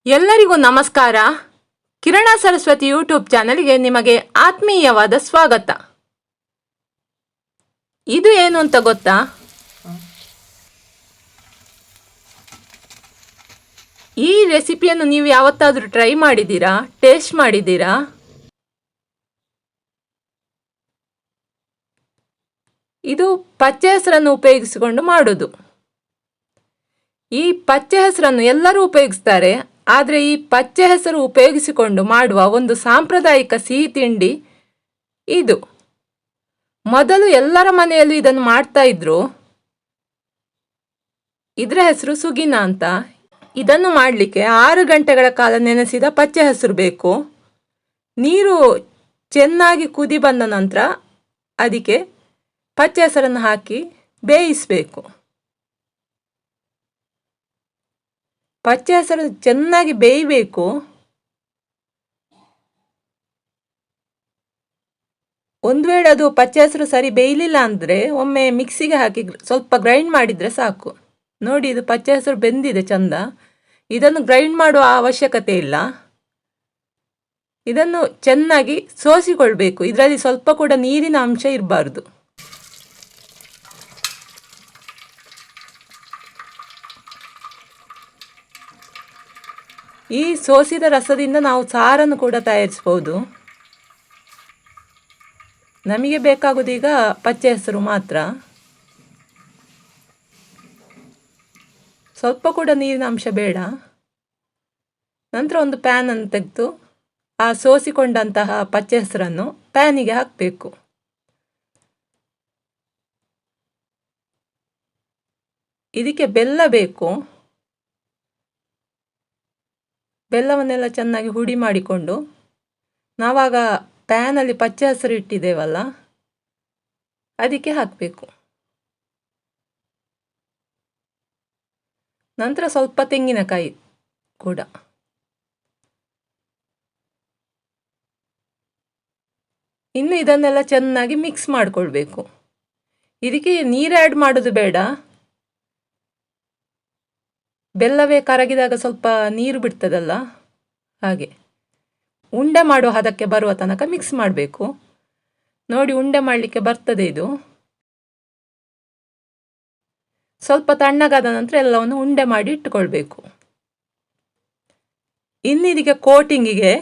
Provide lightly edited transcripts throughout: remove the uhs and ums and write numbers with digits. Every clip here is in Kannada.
ಎಲ್ಲರಿಗೂ ನಮಸ್ಕಾರ. ಕಿರಣ ಸರಸ್ವತಿ ಯೂಟ್ಯೂಬ್ ಚಾನಲ್ಗೆ ನಿಮಗೆ ಆತ್ಮೀಯವಾದ ಸ್ವಾಗತ. ಇದು ಏನು ಅಂತ ಗೊತ್ತಾ? ಈ ರೆಸಿಪಿಯನ್ನು ನೀವು ಯಾವತ್ತಾದರೂ ಟ್ರೈ ಮಾಡಿದ್ದೀರಾ? ಟೇಸ್ಟ್ ಮಾಡಿದ್ದೀರಾ? ಇದು ಪಚ್ಚೆ ಹೆಸರನ್ನು ಉಪಯೋಗಿಸಿಕೊಂಡು ಮಾಡೋದು. ಈ ಪಚ್ಚೆ ಹೆಸರನ್ನು ಎಲ್ಲರೂ ಉಪಯೋಗಿಸ್ತಾರೆ. ಆದರೆ ಈ ಪಚ್ಚೆ ಹೆಸರು ಉಪಯೋಗಿಸಿಕೊಂಡು ಮಾಡುವ ಒಂದು ಸಾಂಪ್ರದಾಯಿಕ ಸಿಹಿ ತಿಂಡಿ ಇದು. ಮೊದಲು ಎಲ್ಲರ ಮನೆಯಲ್ಲೂ ಇದನ್ನು ಮಾಡ್ತಾ ಇದ್ರು. ಇದರ ಹೆಸರು ಸುಗಿನ ಅಂತ. ಇದನ್ನು ಮಾಡಲಿಕ್ಕೆ 6 ಗಂಟೆಗಳ ಕಾಲ ನೆನೆಸಿದ ಪಚ್ಚೆ ಹೆಸರು ಬೇಕು. ನೀರು ಚೆನ್ನಾಗಿ ಕುದಿ ಬಂದ ನಂತರ ಅದಕ್ಕೆ ಪಚ್ಚೆ ಹೆಸರನ್ನು ಹಾಕಿ ಬೇಯಿಸಬೇಕು. ಪಚ್ಚೆ ಹೆಸರು ಚೆನ್ನಾಗಿ ಬೇಯಬೇಕು. ಒಂದು ವೇಳೆ ಅದು ಪಚ್ಚೆ ಹೆಸರು ಸರಿ ಬೇಯಲಿಲ್ಲ ಅಂದರೆ ಒಮ್ಮೆ ಮಿಕ್ಸಿಗೆ ಹಾಕಿ ಸ್ವಲ್ಪ ಗ್ರೈಂಡ್ ಮಾಡಿದರೆ ಸಾಕು. ನೋಡಿ, ಇದು ಪಚ್ಚೆ ಹೆಸರು ಬೆಂದಿದೆ ಚಂದ. ಇದನ್ನು ಗ್ರೈಂಡ್ ಮಾಡುವ ಅವಶ್ಯಕತೆ ಇಲ್ಲ. ಇದನ್ನು ಚೆನ್ನಾಗಿ ಸೋಸಿಕೊಳ್ಬೇಕು. ಇದರಲ್ಲಿ ಸ್ವಲ್ಪ ಕೂಡ ನೀರಿನ ಅಂಶ ಇರಬಾರ್ದು. ಈ ಸೋಸಿದ ರಸದಿಂದ ನಾವು ಸಾರನ್ನು ಕೂಡ ತಯಾರಿಸ್ಬೋದು. ನಮಗೆ ಬೇಕಾಗುವುದೀಗ ಪಚ್ಚೆ ಹೆಸರು ಮಾತ್ರ. ಸ್ವಲ್ಪ ಕೂಡ ನೀರಿನ ಅಂಶ ಬೇಡ. ನಂತರ ಒಂದು ಪ್ಯಾನನ್ನು ತೆಗೆದು ಆ ಸೋಸಿಕೊಂಡಂತಹ ಪಚ್ಚೆ ಹೆಸರನ್ನು ಪ್ಯಾನಿಗೆ ಹಾಕಬೇಕು. ಇದಕ್ಕೆ ಬೆಲ್ಲ ಬೇಕು. ಬೆಲ್ಲವನ್ನೆಲ್ಲ ಚೆನ್ನಾಗಿ ಹುಡಿ ಮಾಡಿಕೊಂಡು ನಾವಾಗ ಪ್ಯಾನಲ್ಲಿ ಪಚ್ಚೆ ಹೆಸರು ಇಟ್ಟಿದ್ದೇವಲ್ಲ ಅದಕ್ಕೆ ಹಾಕಬೇಕು. ನಂತರ ಸ್ವಲ್ಪ ತೆಂಗಿನಕಾಯಿ ಕೂಡ. ಇನ್ನು ಇದನ್ನೆಲ್ಲ ಚೆನ್ನಾಗಿ ಮಿಕ್ಸ್ ಮಾಡಿಕೊಳ್ಬೇಕು. ಇದಕ್ಕೆ ನೀರು ಆ್ಯಡ್ ಮಾಡೋದು ಬೇಡ. ಬೆಲ್ಲವೇ ಕರಗಿದಾಗ ಸ್ವಲ್ಪ ನೀರು ಬಿಡ್ತದಲ್ಲ, ಹಾಗೆ ಉಂಡೆ ಮಾಡುವ ಹದಕ್ಕೆ ಬರುವ ತನಕ ಮಿಕ್ಸ್ ಮಾಡಬೇಕು. ನೋಡಿ, ಉಂಡೆ ಮಾಡಲಿಕ್ಕೆ ಬರ್ತದೆ ಇದು. ಸ್ವಲ್ಪ ತಣ್ಣಗಾದ ನಂತರ ಎಲ್ಲವನ್ನು ಉಂಡೆ ಮಾಡಿ ಇಟ್ಟುಕೊಳ್ಬೇಕು. ಇನ್ನು ಇದಕ್ಕೆ ಕೋಟಿಂಗಿಗೆ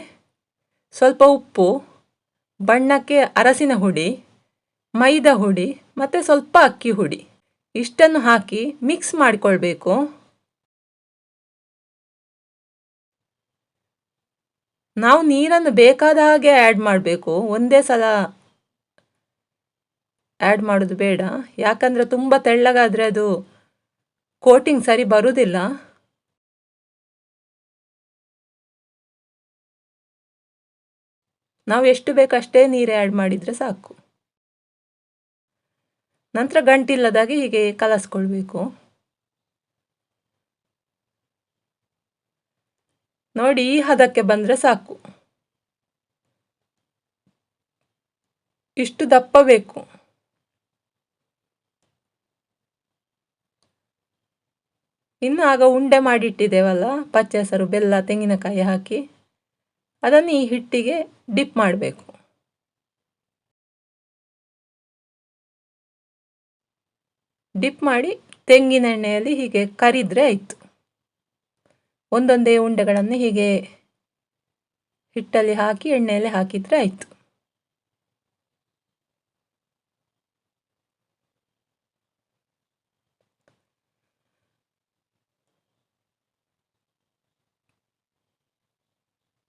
ಸ್ವಲ್ಪ ಉಪ್ಪು, ಬಣ್ಣಕ್ಕೆ ಅರಸಿನ ಹುಡಿ, ಮೈದಾ ಹುಡಿ ಮತ್ತು ಸ್ವಲ್ಪ ಅಕ್ಕಿ ಹುಡಿ ಇಷ್ಟನ್ನು ಹಾಕಿ ಮಿಕ್ಸ್ ಮಾಡಿಕೊಳ್ಬೇಕು. ನಾವು ನೀರನ್ನು ಬೇಕಾದ ಹಾಗೆ ಆ್ಯಡ್ ಮಾಡಬೇಕು. ಒಂದೇ ಸಲ ಆ್ಯಡ್ ಮಾಡೋದು ಬೇಡ. ಯಾಕಂದರೆ ತುಂಬ ತೆಳ್ಳಗಾದರೆ ಅದು ಕೋಟಿಂಗ್ ಸರಿ ಬರುವುದಿಲ್ಲ. ನಾವು ಎಷ್ಟು ಬೇಕು ಅಷ್ಟೇ ನೀರು ಆ್ಯಡ್ ಮಾಡಿದರೆ ಸಾಕು. ನಂತರ ಗಂಟಿಲ್ಲದಾಗೆ ಹೀಗೆ ಕಲಸ್ಕೊಳ್ಬೇಕು. ನೋಡಿ, ಈ ಹದಕ್ಕೆ ಬಂದರೆ ಸಾಕು. ಇಷ್ಟು ದಪ್ಪ ಬೇಕು. ಇನ್ನು ಆಗ ಉಂಡೆ ಮಾಡಿಟ್ಟಿದ್ದೇವಲ್ಲ ಪಚ್ಚೆ ಹೆಸರು, ಬೆಲ್ಲ, ತೆಂಗಿನಕಾಯಿ ಹಾಕಿ ಅದನ್ನು ಈ ಹಿಟ್ಟಿಗೆ ಡಿಪ್ ಮಾಡಬೇಕು. ಡಿಪ್ ಮಾಡಿ ತೆಂಗಿನ ಎಣ್ಣೆಯಲ್ಲಿ ಹೀಗೆ ಕರಿದ್ರೆ ಆಯಿತು. ಒಂದೊಂದೇ ಉಂಡೆಗಳನ್ನು ಹೀಗೆ ಹಿಟ್ಟಲ್ಲಿ ಹಾಕಿ ಎಣ್ಣೆಯಲ್ಲಿ ಹಾಕಿದರೆ ಆಯಿತು.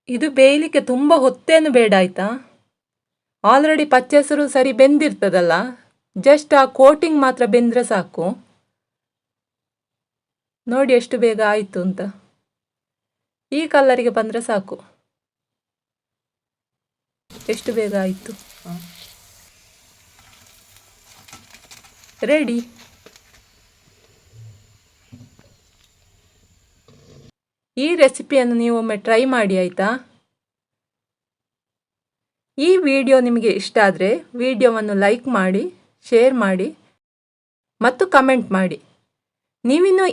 ಇದು ಬೇಯಲಿಕ್ಕೆ ತುಂಬ ಹೊತ್ತೇನು ಬೇಡ, ಆಯಿತಾ? ಆಲ್ರೆಡಿ ಪಚ್ಚೆ ಹೆಸರು ಸರಿ ಬೆಂದಿರ್ತದಲ್ಲ, ಜಸ್ಟ್ ಆ ಕೋಟಿಂಗ್ ಮಾತ್ರ ಬೆಂದರೆ ಸಾಕು. ನೋಡಿ ಎಷ್ಟು ಬೇಗ ಆಯಿತು ಅಂತ. ಈ ಕಲರಿಗೆ ಬಂದರೆ ಸಾಕು. ಎಷ್ಟು ಬೇಗ ಆಯಿತು. ರೆಡಿ. ಈ ರೆಸಿಪಿಯನ್ನು ನೀವು ಒಮ್ಮೆ ಟ್ರೈ ಮಾಡಿ, ಆಯಿತಾ? ಈ ವಿಡಿಯೋ ನಿಮಗೆ ಇಷ್ಟ ಆದರೆ ವಿಡಿಯೋವನ್ನು ಲೈಕ್ ಮಾಡಿ, ಶೇರ್ ಮಾಡಿ ಮತ್ತು ಕಮೆಂಟ್ ಮಾಡಿ. ನೀವಿನ್ನೂ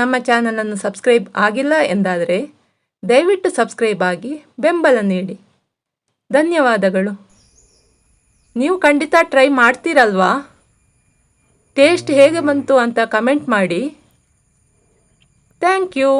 ನಮ್ಮ ಚಾನಲನ್ನು ಸಬ್ಸ್ಕ್ರೈಬ್ ಆಗಿಲ್ಲ ಎಂದಾದರೆ ದಯವಿಟ್ಟು ಸಬ್ಸ್ಕ್ರೈಬ್ ಆಗಿ ಬೆಂಬಲ ನೀಡಿ. ಧನ್ಯವಾದಗಳು. ನೀವು ಖಂಡಿತ ಟ್ರೈ ಮಾಡ್ತೀರಲ್ವಾ? ಟೇಸ್ಟ್ ಹೇಗೆ ಬಂತು ಅಂತ ಕಮೆಂಟ್ ಮಾಡಿ. Thank you.